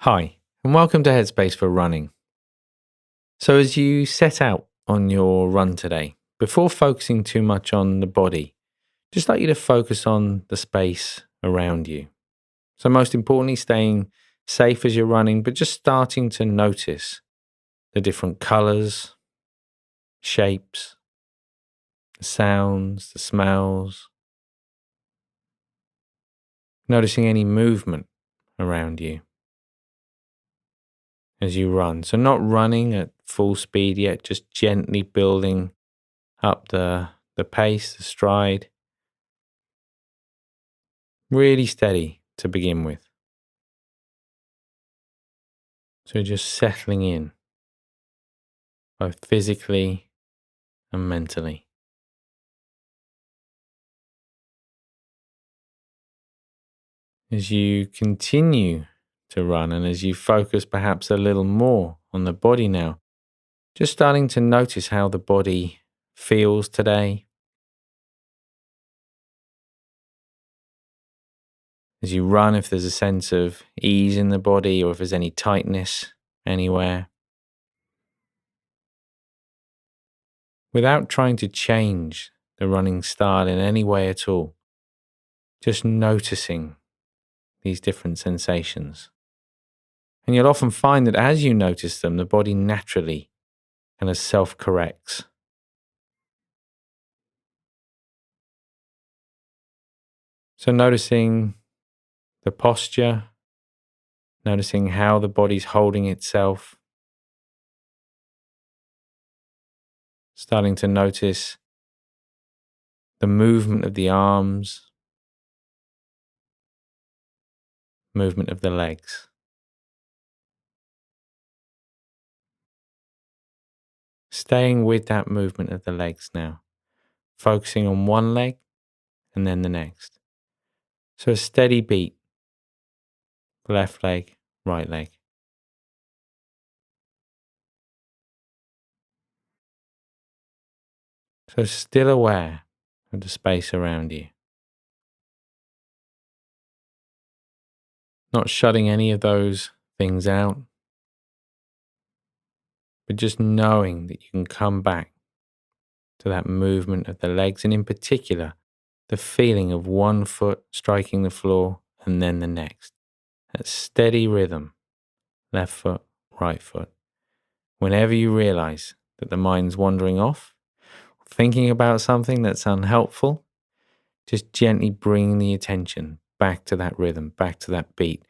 Hi, and welcome to Headspace for Running. So, as you set out on your run today, before focusing too much on the body, just like you to focus on the space around you. So, most importantly, staying safe as you're running, but just starting to notice the different colors, shapes, the sounds, the smells, noticing any movement around you as you run. So, not running at full speed yet, just gently building up the pace, the stride, really steady to begin with. So just settling in, both physically and mentally. As you continue to run and as you focus perhaps a little more on the body now, just starting to notice how the body feels today. As you run, if there's a sense of ease in the body or if there's any tightness anywhere. Without trying to change the running style in any way at all, just noticing these different sensations. And you'll often find that as you notice them, the body naturally kind of self-corrects. So noticing the posture, noticing how the body's holding itself, starting to notice the movement of the arms, movement of the legs. Staying with that movement of the legs now, focusing on one leg and then the next. So a steady beat, left leg, right leg. So still aware of the space around you. Not shutting any of those things out, but just knowing that you can come back to that movement of the legs, and in particular, the feeling of one foot striking the floor and then the next. That steady rhythm, left foot, right foot. Whenever you realize that the mind's wandering off, thinking about something that's unhelpful, just gently bringing the attention back to that rhythm, back to that beat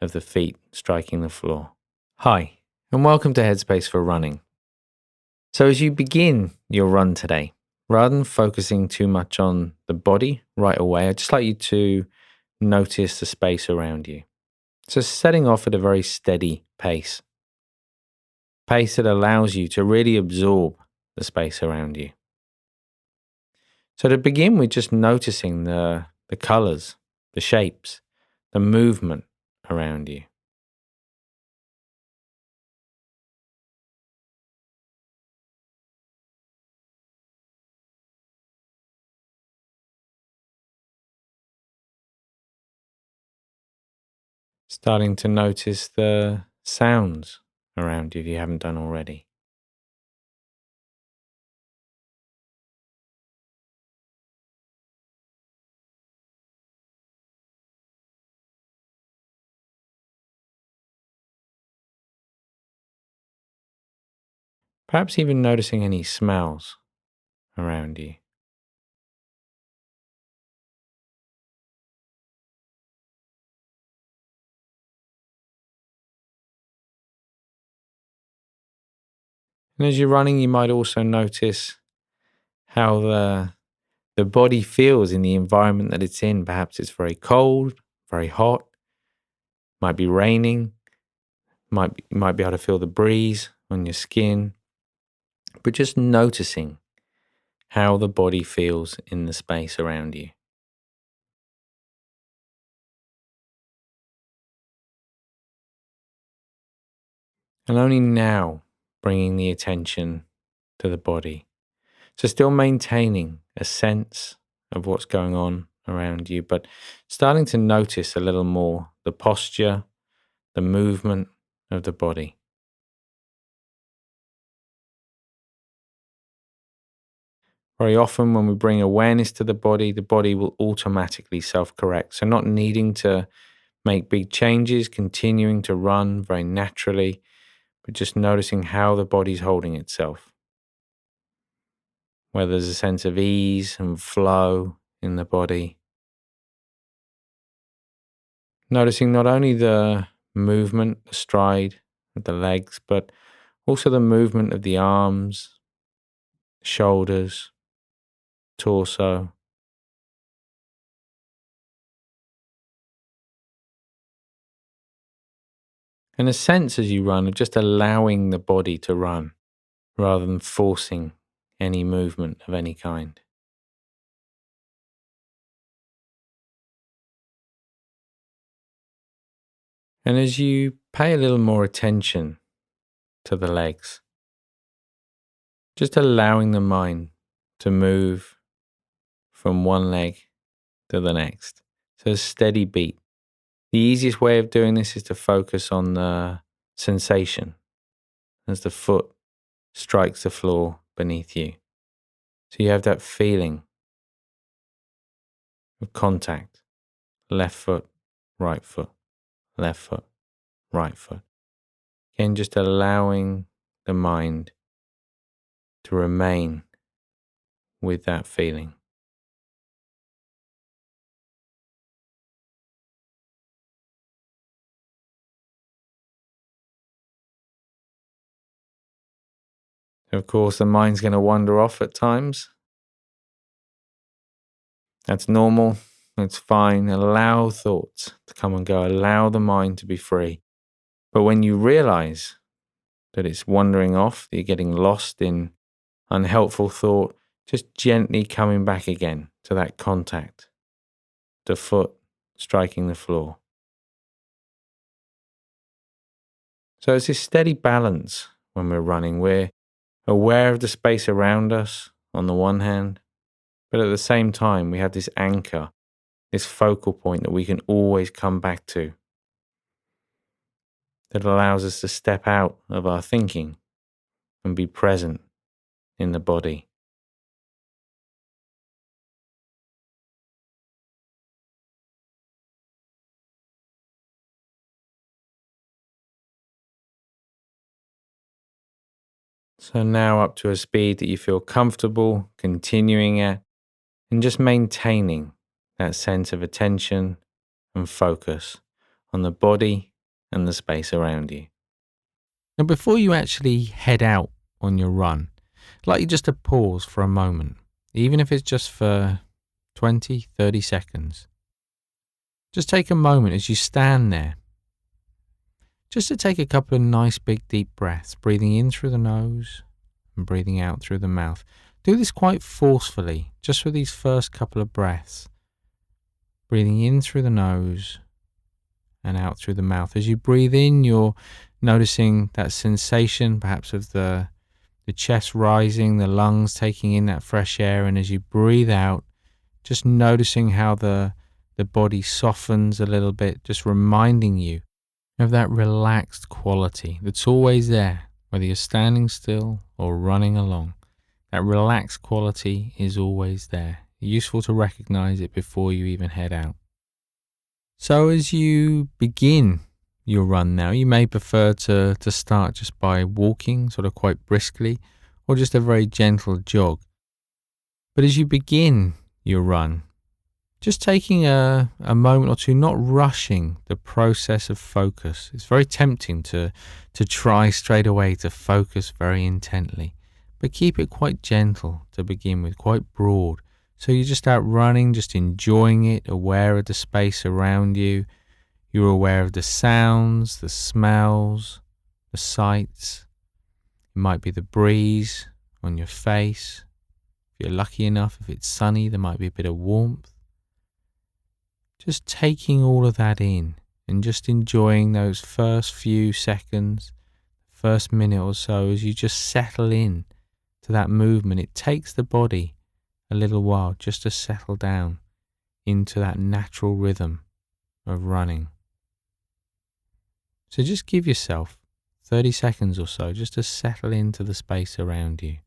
of the feet striking the floor. Hi, and welcome to Headspace for Running. So as you begin your run today, rather than focusing too much on the body right away, I'd just like you to notice the space around you. So setting off at a very steady pace that allows you to really absorb the space around you. So to begin with, just noticing the colors, the shapes, the movement around you. Starting to notice the sounds around you if you haven't done already. Perhaps even noticing any smells around you. And as you're running, you might also notice how the body feels in the environment that it's in. Perhaps it's very cold, very hot, might be raining, you might be able to feel the breeze on your skin, but just noticing how the body feels in the space around you. And only now bringing the attention to the body. So still maintaining a sense of what's going on around you, but starting to notice a little more the posture, the movement of the body. Very often when we bring awareness to the body will automatically self-correct. So not needing to make big changes, continuing to run very naturally, but just noticing how the body's holding itself. Where there's a sense of ease and flow in the body. Noticing not only the movement, the stride of the legs, but also the movement of the arms, shoulders, torso. And a sense as you run of just allowing the body to run rather than forcing any movement of any kind. And as you pay a little more attention to the legs, just allowing the mind to move from one leg to the next. So a steady beat. The easiest way of doing this is to focus on the sensation as the foot strikes the floor beneath you. So you have that feeling of contact. Left foot, right foot, left foot, right foot. Again, just allowing the mind to remain with that feeling. Of course, the mind's going to wander off at times. That's normal. It's fine. Allow thoughts to come and go. Allow the mind to be free. But when you realize that it's wandering off, that you're getting lost in unhelpful thought, just gently coming back again to that contact, the foot striking the floor. So it's this steady balance when we're running. We're aware of the space around us on the one hand, but at the same time we have this anchor, this focal point that we can always come back to, that allows us to step out of our thinking and be present in the body. So now up to a speed that you feel comfortable continuing at, and just maintaining that sense of attention and focus on the body and the space around you. Now, before you actually head out on your run, I'd like you just to pause for a moment, even if it's just for 20, 30 seconds. Just take a moment as you stand there, just to take a couple of nice big deep breaths, breathing in through the nose and breathing out through the mouth. Do this quite forcefully, just for these first couple of breaths. Breathing in through the nose and out through the mouth. As you breathe in, you're noticing that sensation perhaps of the chest rising, the lungs taking in that fresh air. And as you breathe out, just noticing how the body softens a little bit, just reminding you of that relaxed quality that's always there, whether you're standing still or running along. That relaxed quality is always there. Useful to recognize it before you even head out. So as you begin your run now, you may prefer to start just by walking sort of quite briskly, or just a very gentle jog. But as you begin your run, just taking a moment or two, not rushing the process of focus. It's very tempting to try straight away to focus very intently, but keep it quite gentle to begin with, quite broad. So you're just out running, just enjoying it, aware of the space around you. You're aware of the sounds, the smells, the sights. It might be the breeze on your face. If you're lucky enough, if it's sunny, there might be a bit of warmth. Just taking all of that in and just enjoying those first few seconds, first minute or so as you just settle in to that movement. It takes the body a little while just to settle down into that natural rhythm of running. So just give yourself 30 seconds or so just to settle into the space around you.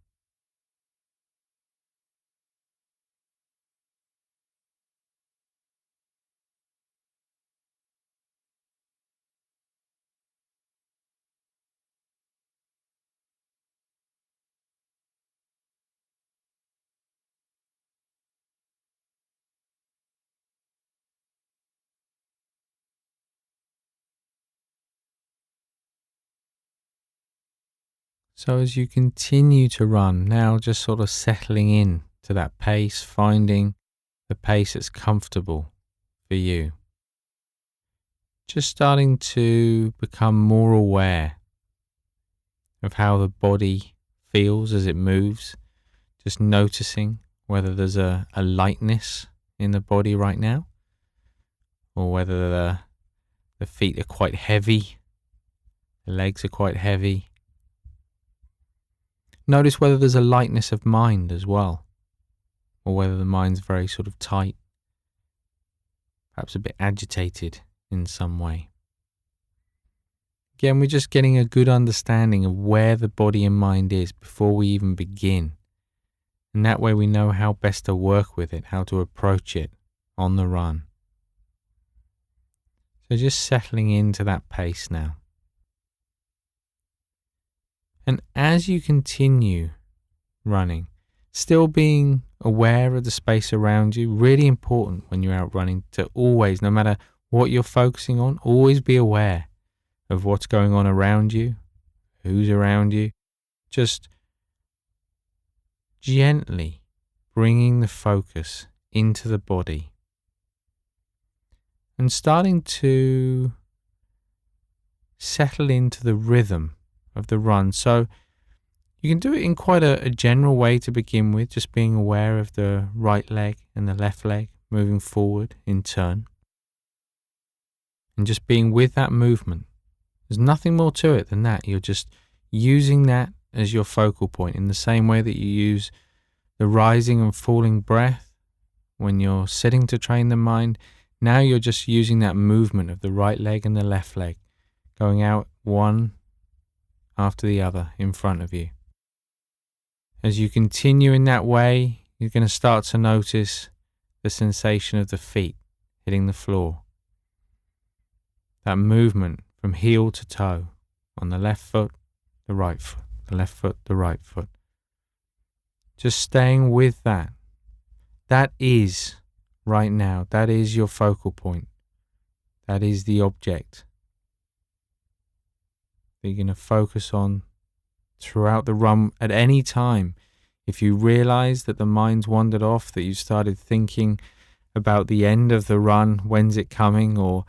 So as you continue to run, now just sort of settling in to that pace, finding the pace that's comfortable for you. Just starting to become more aware of how the body feels as it moves. Just noticing whether there's a lightness in the body right now, or whether the feet are quite heavy, the legs are quite heavy. Notice whether there's a lightness of mind as well, or whether the mind's very sort of tight, perhaps a bit agitated in some way. Again, we're just getting a good understanding of where the body and mind is before we even begin. And that way we know how best to work with it, how to approach it on the run. So just settling into that pace now. And as you continue running, still being aware of the space around you, really important when you're out running to always, no matter what you're focusing on, always be aware of what's going on around you, who's around you. Just gently bringing the focus into the body and starting to settle into the rhythm of the run. So you can do it in quite a general way to begin with, just being aware of the right leg and the left leg moving forward in turn. And just being with that movement. There's nothing more to it than that. You're just using that as your focal point in the same way that you use the rising and falling breath when you're sitting to train the mind. Now you're just using that movement of the right leg and the left leg, going out one after the other in front of you. As you continue in that way, you're going to start to notice the sensation of the feet hitting the floor. That movement from heel to toe on the left foot, the right foot, the left foot, the right foot. Just staying with that. That is right now, that is your focal point. That is the object that you're going to focus on throughout the run at any time. If you realize that the mind's wandered off, that you started thinking about the end of the run, when's it coming, or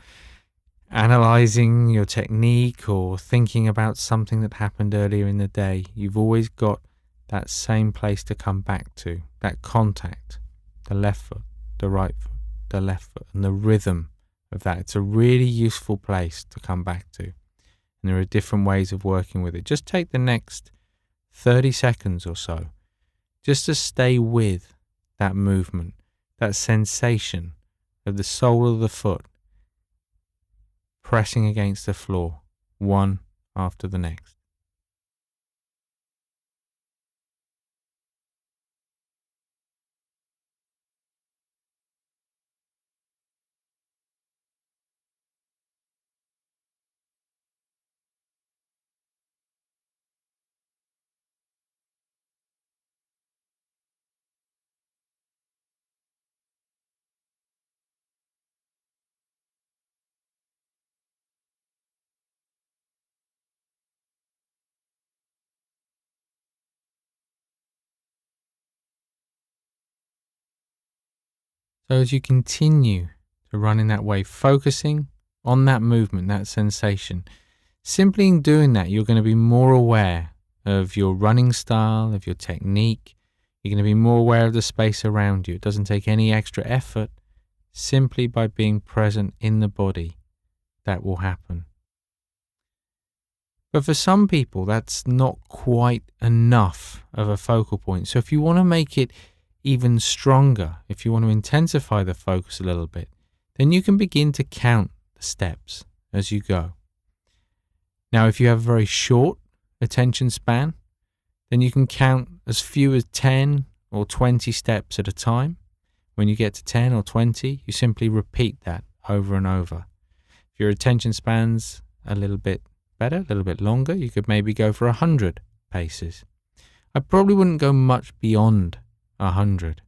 analyzing your technique, or thinking about something that happened earlier in the day, you've always got that same place to come back to, that contact, the left foot, the right foot, the left foot, and the rhythm of that. It's a really useful place to come back to. And there are different ways of working with it. Just take the next 30 seconds or so just to stay with that movement, that sensation of the sole of the foot pressing against the floor, one after the next. So as you continue to run in that way, focusing on that movement, that sensation, simply in doing that, you're going to be more aware of your running style, of your technique. You're going to be more aware of the space around you. It doesn't take any extra effort. Simply by being present in the body, that will happen. But for some people, that's not quite enough of a focal point. So if you want to make it even stronger, if you want to intensify the focus a little bit, then you can begin to count the steps as you go. Now, if you have a very short attention span, then you can count as few as 10 or 20 steps at a time. When you get to 10 or 20, you simply repeat that over and over. If your attention span's a little bit better, a little bit longer, you could maybe go for 100 paces. I probably wouldn't go much beyond 100.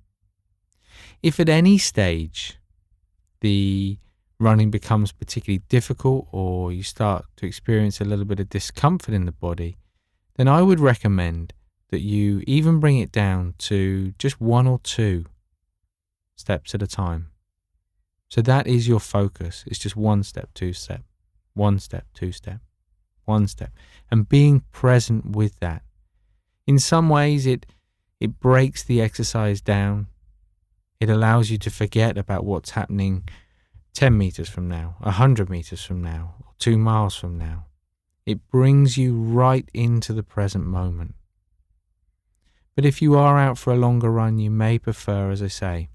If at any stage the running becomes particularly difficult or you start to experience a little bit of discomfort in the body, then I would recommend that you even bring it down to just 1 or 2 steps at a time. So that is your focus. It's just 1 step, 2 step, 1 step, 2 step, 1 step, and being present with that. In some ways, it breaks the exercise down. It allows you to forget about what's happening 10 meters from now, 100 meters from now, or 2 miles from now. It brings you right into the present moment. But if you are out for a longer run, you may prefer, as I say,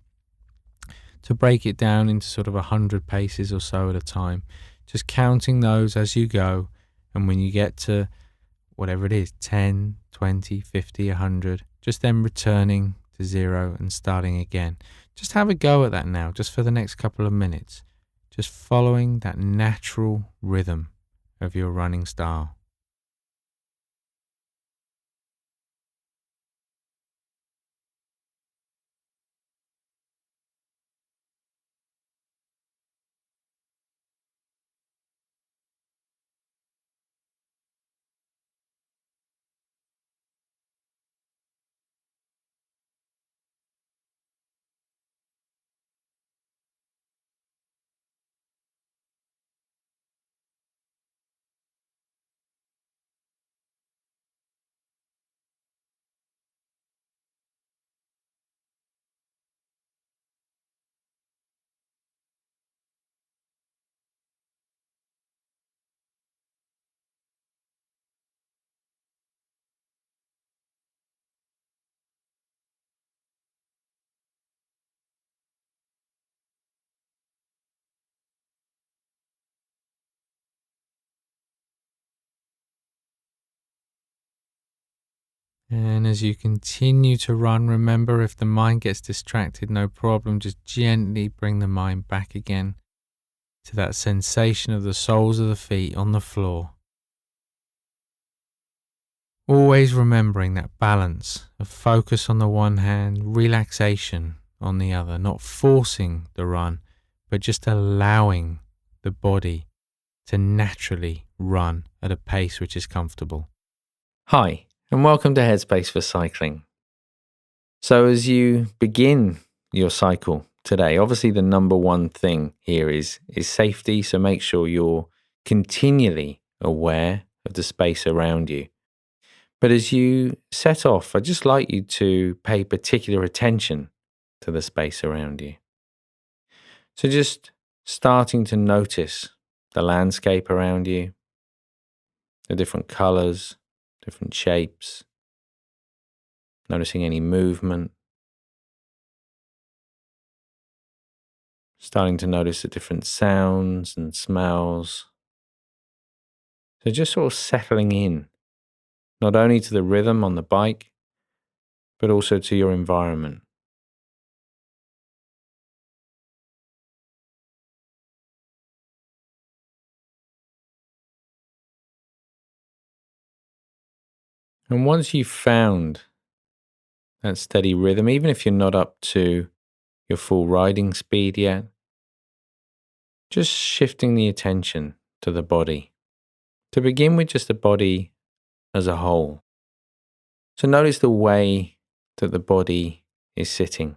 to break it down into sort of 100 paces or so at a time, just counting those as you go. And when you get to whatever it is, 10, 20, 50, 100, just then returning to 0 and starting again. Just have a go at that now, just for the next couple of minutes, just following that natural rhythm of your running style. And as you continue to run, remember, if the mind gets distracted, no problem. Just gently bring the mind back again to that sensation of the soles of the feet on the floor. Always remembering that balance of focus on the one hand, relaxation on the other, not forcing the run, but just allowing the body to naturally run at a pace which is comfortable. Hi, and welcome to Headspace for Cycling. So as you begin your cycle today, obviously the number one thing here is safety, so make sure you're continually aware of the space around you. But as you set off, I'd just like you to pay particular attention to the space around you. So just starting to notice the landscape around you, the different colors, different shapes, noticing any movement, starting to notice the different sounds and smells. So just sort of settling in, not only to the rhythm on the bike, but also to your environment. And once you've found that steady rhythm, even if you're not up to your full riding speed yet, just shifting the attention to the body. To begin with, just the body as a whole. So notice the way that the body is sitting,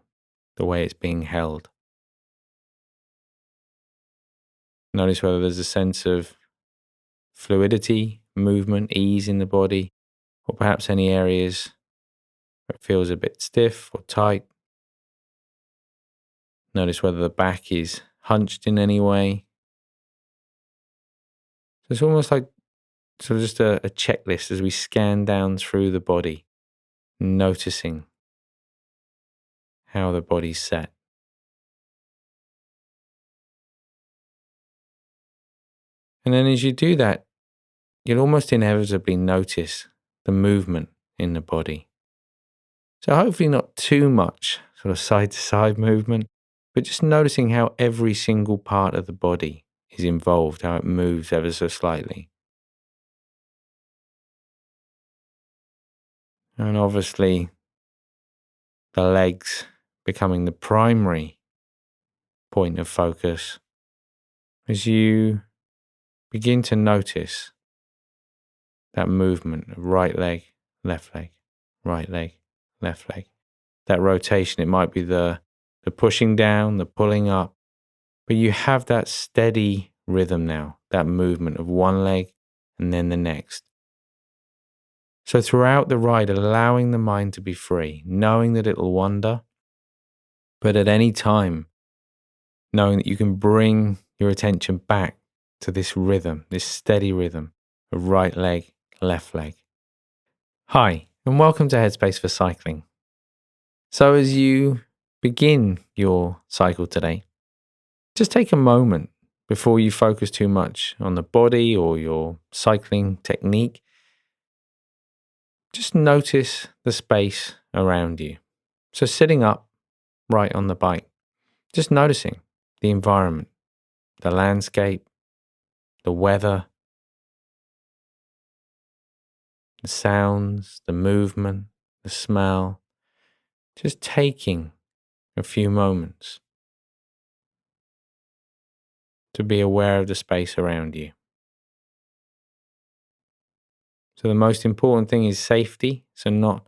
the way it's being held. Notice whether there's a sense of fluidity, movement, ease in the body, or perhaps any areas where it feels a bit stiff or tight. Notice whether the back is hunched in any way. So it's almost like sort of just a checklist as we scan down through the body, noticing how the body's set. And then as you do that, you'll almost inevitably notice the movement in the body. So hopefully not too much sort of side to side movement, but just noticing how every single part of the body is involved, how it moves ever so slightly. And obviously the legs becoming the primary point of focus as you begin to notice that movement of right leg, left leg, right leg, left leg. That rotation, it might be the pushing down, the pulling up, but you have that steady rhythm now, that movement of one leg and then the next. So throughout the ride, allowing the mind to be free, knowing that it'll wander, but at any time, knowing that you can bring your attention back to this rhythm, this steady rhythm of right leg, left leg. Hi, and welcome to Headspace for Cycling. So as you begin your cycle today, just take a moment before you focus too much on the body or your cycling technique. Just notice the space around you. So sitting up right on the bike, just noticing the environment, the landscape, the weather, the sounds, the movement, the smell. Just taking a few moments to be aware of the space around you. So the most important thing is safety. So not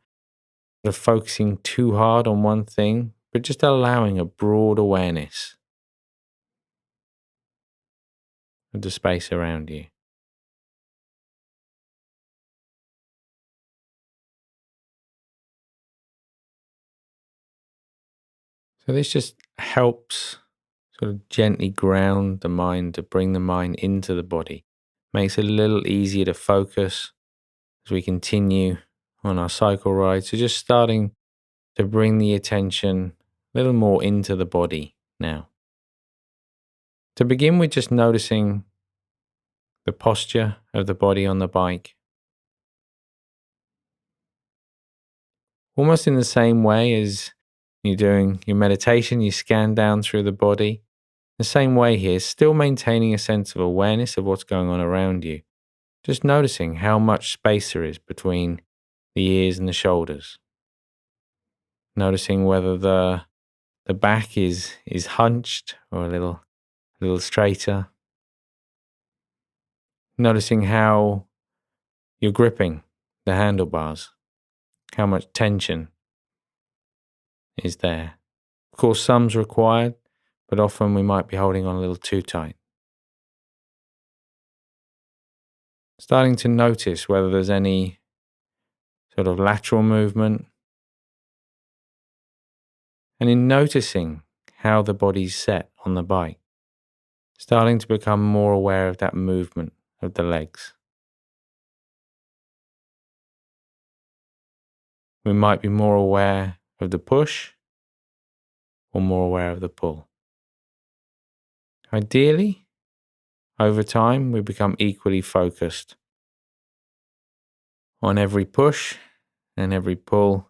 sort of focusing too hard on one thing, but just allowing a broad awareness of the space around you. So this just helps sort of gently ground the mind, to bring the mind into the body. Makes it a little easier to focus as we continue on our cycle ride. So just starting to bring the attention a little more into the body now. To begin with, just noticing the posture of the body on the bike. Almost in the same way as you're doing your meditation, you scan down through the body. The same way here, still maintaining a sense of awareness of what's going on around you. Just noticing how much space there is between the ears and the shoulders. Noticing whether the back is hunched or a little straighter. Noticing how you're gripping the handlebars, how much tension is there. Of course, some's required, but often we might be holding on a little too tight. Starting to notice whether there's any sort of lateral movement. And in noticing how the body's set on the bike, starting to become more aware of that movement of the legs. We might be more aware of the push or more aware of the pull. Ideally, over time, we become equally focused on every push and every pull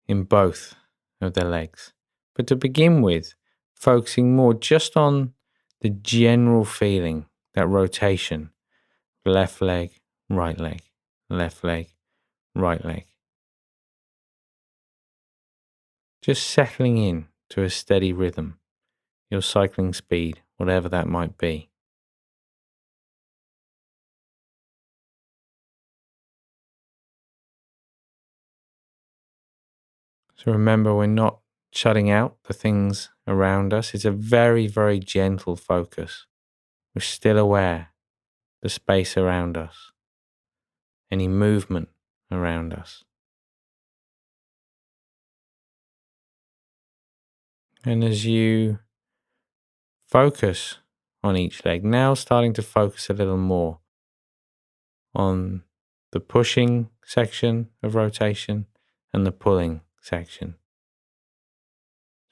in both of the legs. But to begin with, focusing more just on the general feeling, that rotation, left leg, right leg, left leg, right leg. Just settling in to a steady rhythm, your cycling speed, whatever that might be. So remember, we're not shutting out the things around us. It's a very, very gentle focus. We're still aware the space around us, any movement around us. And as you focus on each leg, now starting to focus a little more on the pushing section of rotation and the pulling section.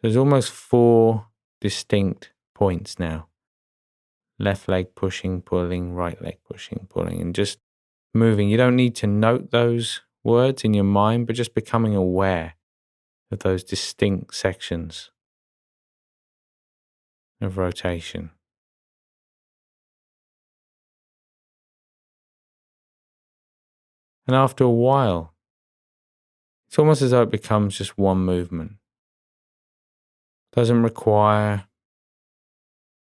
There's almost 4 distinct points now. Left leg pushing, pulling, right leg pushing, pulling, and just moving. You don't need to note those words in your mind, but just becoming aware of those distinct sections of rotation. And after a while, it's almost as though it becomes just one movement. Doesn't require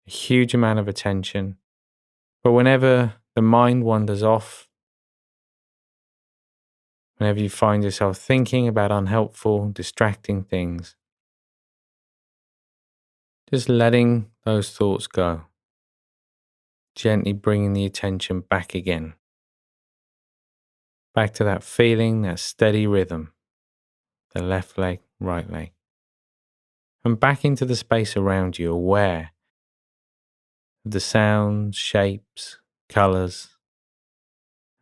a huge amount of attention, but whenever the mind wanders off, whenever you find yourself thinking about unhelpful, distracting things, just letting those thoughts go, gently bringing the attention back again, back to that feeling, that steady rhythm, the left leg, right leg, and back into the space around you, aware of the sounds, shapes, colours,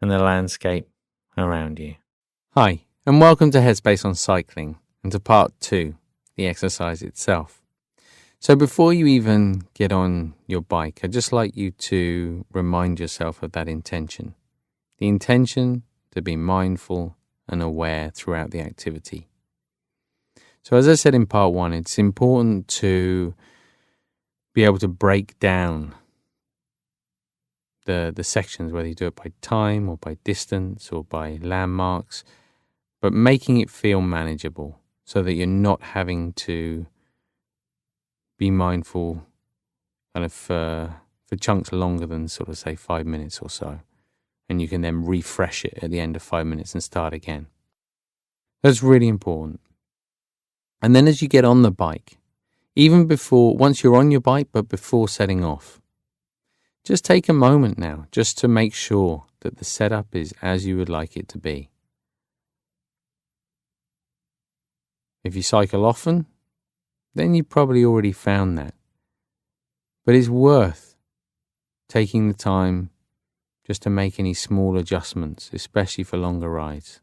and the landscape around you. Hi, and welcome to Headspace on Cycling, and to part 2, the exercise itself. So before you even get on your bike, I'd just like you to remind yourself of that intention. The intention to be mindful and aware throughout the activity. So as I said in part 1, it's important to be able to break down the sections, whether you do it by time or by distance or by landmarks, but making it feel manageable so that you're not having to be mindful kind of for chunks longer than sort of say 5 minutes or so. And you can then refresh it at the end of 5 minutes and start again. That's really important. And then as you get on the bike, even once you're on your bike, but before setting off, just take a moment now just to make sure that the setup is as you would like it to be. If you cycle often, then you've probably already found that. But it's worth taking the time just to make any small adjustments, especially for longer rides.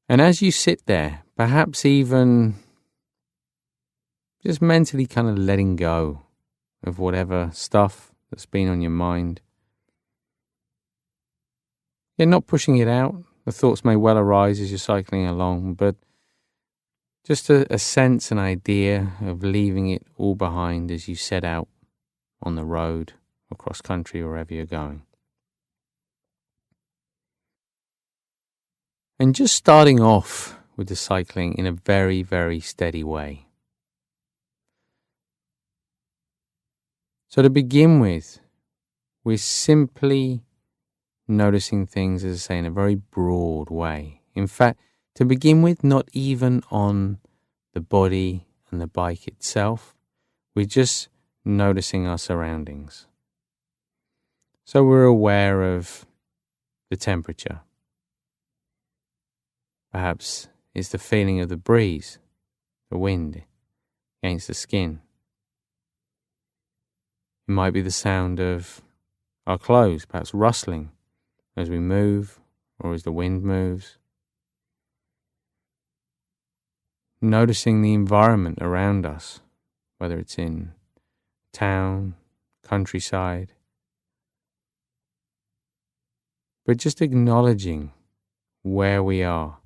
And as you sit there, perhaps even just mentally kind of letting go of whatever stuff that's been on your mind. You're not pushing it out. The thoughts may well arise as you're cycling along, but just a sense, an idea of leaving it all behind as you set out on the road, across country, wherever you're going. And just starting off with the cycling in a very, very steady way. So to begin with, we're simply noticing things, as I say, in a very broad way. In fact, to begin with, not even on the body and the bike itself. We're just noticing our surroundings. So we're aware of the temperature. Perhaps it's the feeling of the breeze, the wind against the skin. It might be the sound of our clothes, perhaps rustling as we move or as the wind moves. Noticing the environment around us, whether it's in town, countryside, but just acknowledging where we are,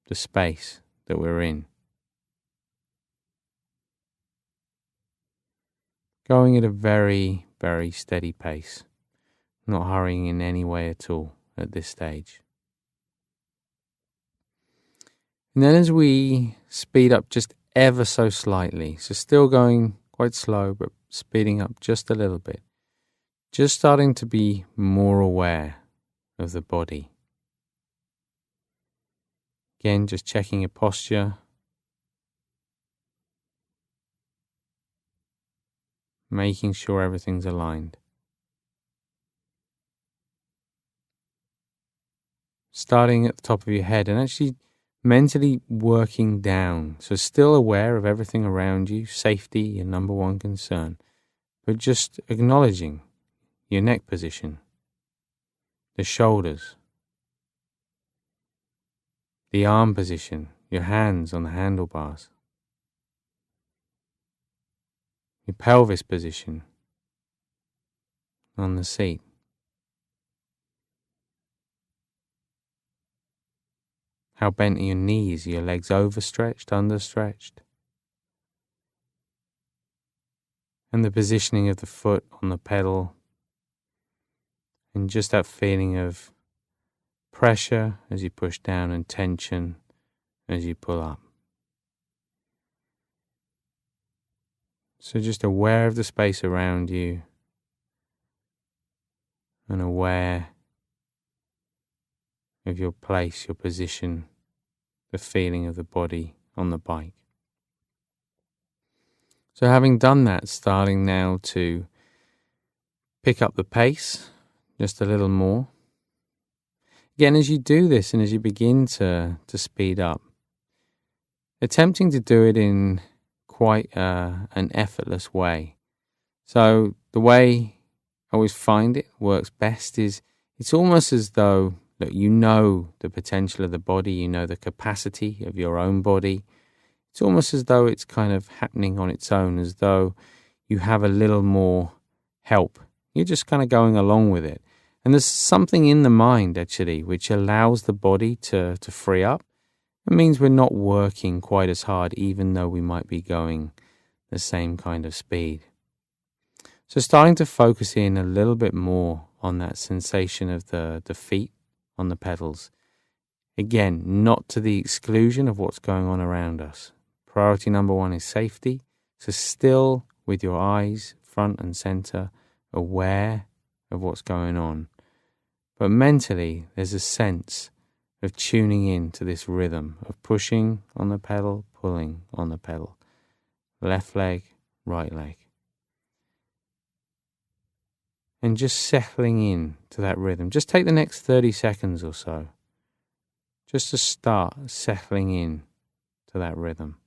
the space that we're in. Going at a very, very steady pace, not hurrying in any way at all at this stage. And then as we speed up just ever so slightly, so still going quite slow, but speeding up just a little bit, just starting to be more aware of the body. Again, just checking your posture. Making sure everything's aligned. Starting at the top of your head and actually mentally working down. So still aware of everything around you, safety, your number one concern, but just acknowledging your neck position, the shoulders, the arm position, your hands on the handlebars, your pelvis position, on the seat. How bent are your knees? Are your legs overstretched, understretched? And the positioning of the foot on the pedal, and just that feeling of pressure as you push down and tension as you pull up. So just aware of the space around you and aware of your place, your position, the feeling of the body on the bike. So having done that, starting now to pick up the pace just a little more. Again, as you do this and as you begin to speed up, attempting to do it in quite an effortless way. So the way I always find it works best is it's almost as though that you know the potential of the body, you know the capacity of your own body. It's almost as though it's kind of happening on its own, as though you have a little more help. You're just kind of going along with it. And there's something in the mind, actually, which allows the body to free up. It means we're not working quite as hard, even though we might be going the same kind of speed. So starting to focus in a little bit more on that sensation of the feet on the pedals. Again, not to the exclusion of what's going on around us. Priority number one is safety. So still with your eyes front and center, aware of what's going on. But mentally, there's a sense of tuning in to this rhythm of pushing on the pedal, pulling on the pedal. Left leg, right leg. And just settling in to that rhythm. Just take the next 30 seconds or so. Just to start settling in to that rhythm.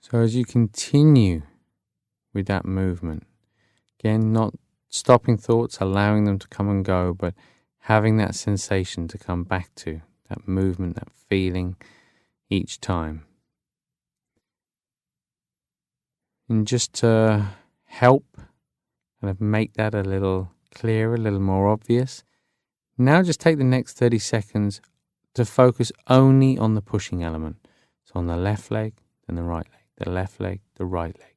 So as you continue with that movement, again, not stopping thoughts, allowing them to come and go, but having that sensation to come back to, that movement, that feeling each time. And just to help kind of make that a little clearer, a little more obvious, now just take the next 30 seconds to focus only on the pushing element. So on the left leg, then the right leg. The left leg, the right leg.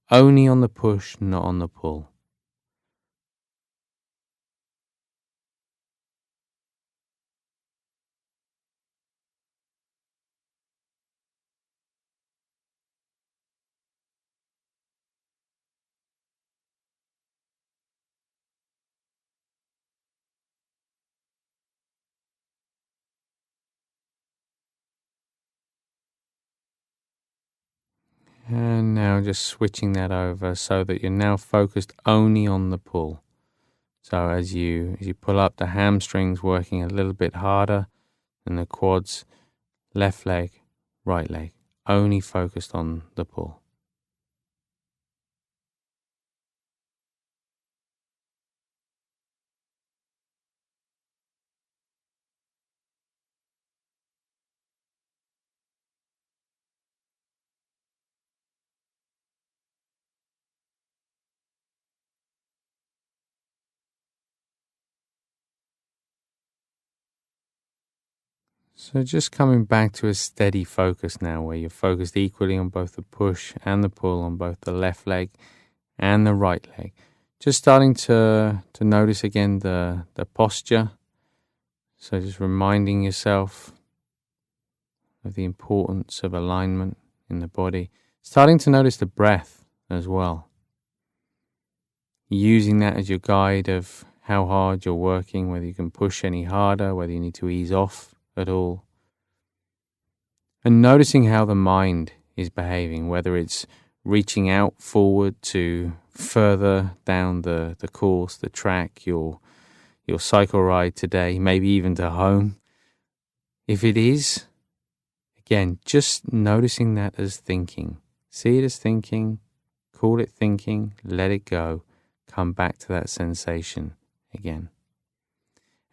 Only on the push, not on the pull. And now just switching that over so that you're now focused only on the pull. So as you pull up, the hamstrings working a little bit harder than the quads, left leg, right leg, only focused on the pull. So just coming back to a steady focus now, where you're focused equally on both the push and the pull on both the left leg and the right leg. Just starting to notice again the posture. So just reminding yourself of the importance of alignment in the body. Starting to notice the breath as well. Using that as your guide of how hard you're working, whether you can push any harder, whether you need to ease off at all. And noticing how the mind is behaving, whether it's reaching out forward to further down the course, the track, your cycle ride today, maybe even to home. If it is, again, just noticing that as thinking. See it as thinking, call it thinking, let it go, come back to that sensation again.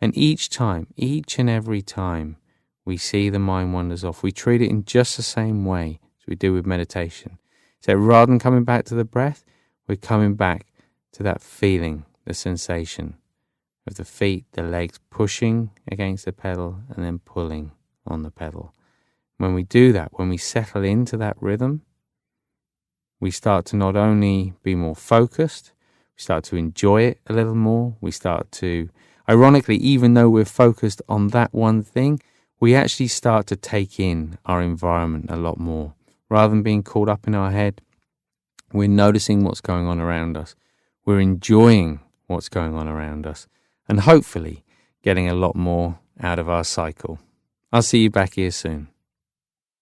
And each and every time we see the mind wanders off, we treat it in just the same way as we do with meditation. So rather than coming back to the breath, we're coming back to that feeling, the sensation of the feet, the legs pushing against the pedal and then pulling on the pedal. When we do that, when we settle into that rhythm, we start to not only be more focused, we start to enjoy it a little more, we start to, ironically, even though we're focused on that one thing, we actually start to take in our environment a lot more. Rather than being caught up in our head, we're noticing what's going on around us. We're enjoying what's going on around us, and hopefully getting a lot more out of our cycle. I'll see you back here soon.